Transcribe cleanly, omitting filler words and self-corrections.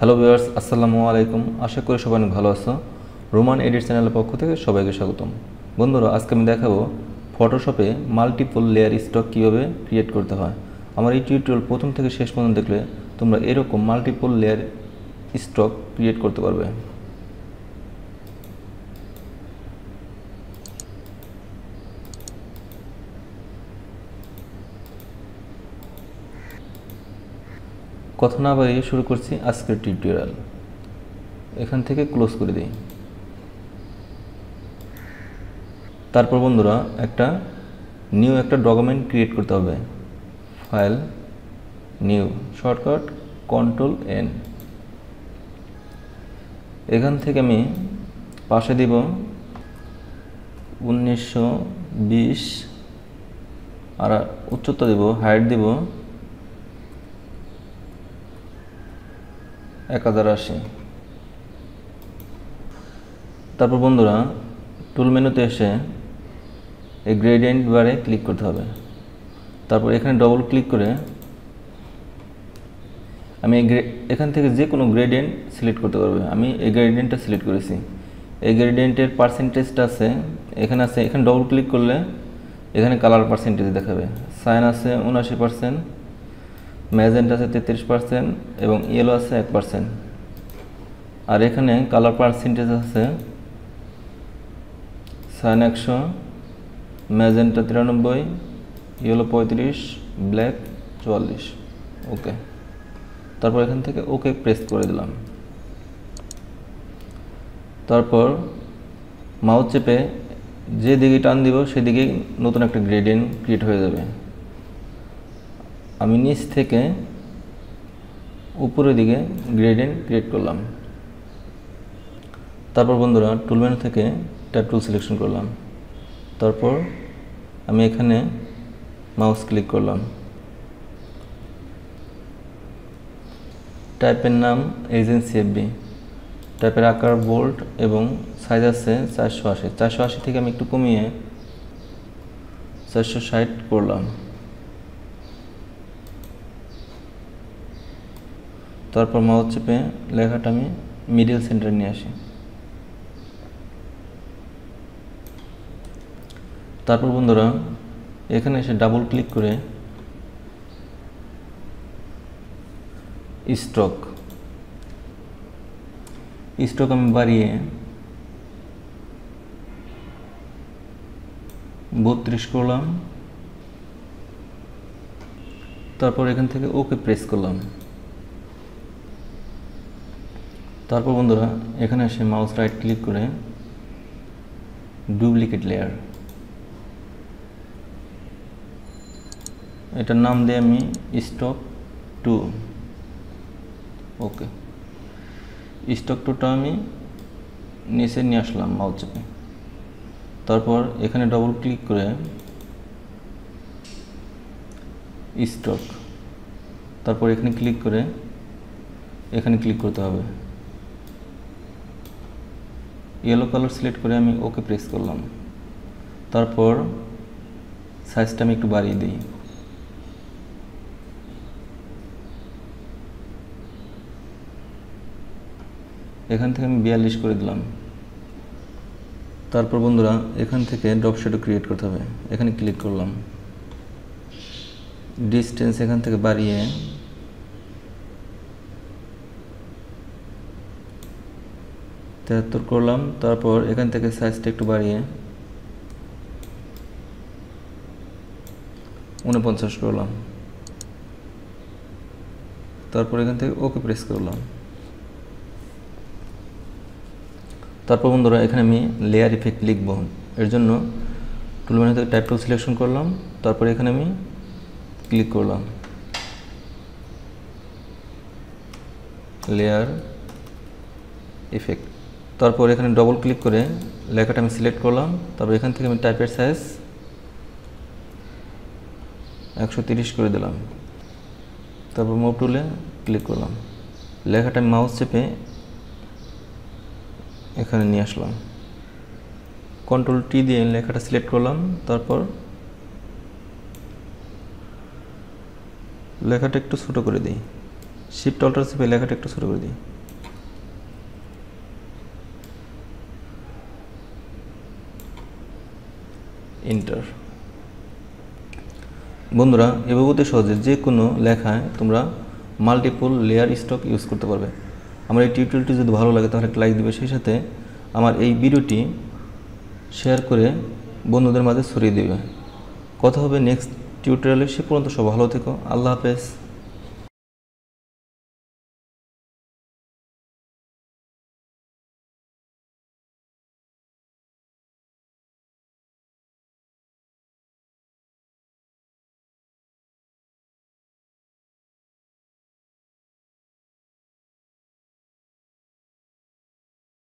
Hello viewers, আসসালামু আলাইকুম। আশা করি সবাই অনেক ভালো আছো। রোমান এডিট চ্যানেলের পক্ষ থেকে সবাইকে স্বাগতম। বন্ধুরা, আজকে আমি দেখাবো ফটোশপে মাল্টিপল লেয়ার স্টক কীভাবে ক্রিয়েট করতে হয়। আমার এই টিউটোরিয়াল প্রথম থেকে শেষ পর্যন্ত দেখলে তোমরা এরকম মাল্টিপল লেয়ার স্টক ক্রিয়েট করতে পারবে। কথা না বাড়িয়ে শুরু করছি আজকের টিউটোরিয়াল। এখান থেকে ক্লোজ করে দিই। তারপর বন্ধুরা একটা ডকুমেন্ট ক্রিয়েট করতে হবে। File, new, shortcut Ctrl+N। এখান থেকে আমি পাশে দিব 1920 আর উচ্চতা দেব, হাইট দেব 1080। তারপর বন্ধুরা টুল মেনুতে এসে এই গ্রেডিয়েন্ট বারে ক্লিক করতে হবে। তারপর এখানে ডবল ক্লিক করে আমি এখান থেকে যে কোনো গ্রেডিয়েন্ট সিলেক্ট করতে পারবে। আমি এই গ্রেডিয়েন্টটা সিলেক্ট করেছি। এই গ্রেডিয়েন্টের পার্সেন্টেজটা আছে এখানে, এখানে ডবল ক্লিক করলে এখানে কালার পার্সেন্টেজ দেখাবে। সাইন আছে 79%, ম্যাজেন্ট আছে 33% এবং ইয়েলো আছে 1%। আর এখানে কালার পার্সেন্টেজ আছে সাইন 100, ম্যাজেন্টা 93, ইয়েলো 35, ব্ল্যাক 44। ওকে। তারপর এখান থেকে ওকে প্রেস করে দিলাম। তারপর মাউস চেপে যে দিকে টান দিব সেদিকে নতুন একটা গ্রেডিয়েন্ট ক্রিয়েট হয়ে যাবে। আমি নিচ থেকে উপরের দিকে গ্রেডিয়েন্ট ক্রিয়েট করলাম। তারপর বন্ধুরা টুল মেনু থেকে ট্যাব টুল সিলেকশন করলাম। তারপর আমি এখানে মাউস ক্লিক করলাম। টাইপের নাম এজেন্সি এফবি, টাইপের আকার বোল্ড এবং সাইজ আছে 480 থেকে আমি একটু কমিয়ে 460 করলাম। তারপর মাউস চেপে লেখাটা আমি মিডল সেন্টারে নিয়ে আসি। তারপর বন্ধুরা এখানে এসে ডাবল ক্লিক করে স্টক আমি বাড়িয়ে 32 করলাম। তারপর এখান থেকে ওকে প্রেস করলাম। তারপর বন্ধুরা এখানে এসে মাউস রাইট ক্লিক করে ডুপ্লিকেট লেয়ার, এটার নাম দিয়ে আমি স্টক 2। ওকে। স্টক 2টা আমি নিচে নিয়ে আসলাম মাউস চেপে। তারপর এখানে ডবল ক্লিক করে স্টক, তারপর এখানে ক্লিক করে এখানে ক্লিক করতে হবে। ইয়েলো কালার সিলেক্ট করে আমি ওকে প্রেস করলাম। তারপর সাইজটা আমি একটু বাড়িয়ে দিই। এখান থেকে আমি 42 করে দিলাম। তারপর বন্ধুরা এখান থেকে ড্রপ শ্যাডো ক্রিয়েট করতে হবে। এখানে ক্লিক করলাম। ডিস্টেন্স এখান থেকে বাড়িয়ে 73 করলাম। তারপর এখান থেকে সাইজটা একটু বাড়িয়ে 49 করলাম। তারপর এখান থেকে ওকে প্রেস করলাম। তারপর বন্ধুরা এখানে আমি লেয়ার ইফেক্ট লিখব। এর জন্য টুল মেনু থেকে টাইপ টুল সিলেকশন করলাম। তারপর এখানে আমি ক্লিক করলাম লেয়ার ইফেক্ট। তারপর এখানে ডবল ক্লিক করে লেখাটা আমি সিলেক্ট করলাম। তারপর এখান থেকে আমি টাইপের সাইজ 130 করে দিলাম। তারপর মুভ টুলে ক্লিক করলাম। লেখাটা আমি মাউস চেপে এখানে নিয়ে আসলাম। Ctrl+T দিয়ে লেখাটা সিলেক্ট করলাম। তারপর লেখাটা একটু ছোট করে দিই। শিফট অল্টার চেপে লেখাটা একটু ছোট করে দিই। এন্টার। বন্ধুরা, এভাবে অতি সহজে যে কোনো লেখায় তোমরা মাল্টিপল লেয়ার স্ট্রোক ইউজ করতে পারবে। আমার এই টিউটোরিয়ালটি যদি ভালো লাগে তাহলে একটা লাইক দিবে, সেই সাথে আমার এই ভিডিওটি শেয়ার করে বন্ধুদের মাঝে ছড়িয়ে দেবে। কথা হবে নেক্সট টিউটোরিয়ালে। সে পর্যন্ত সব ভালো থেকো। আল্লাহ হাফেজ।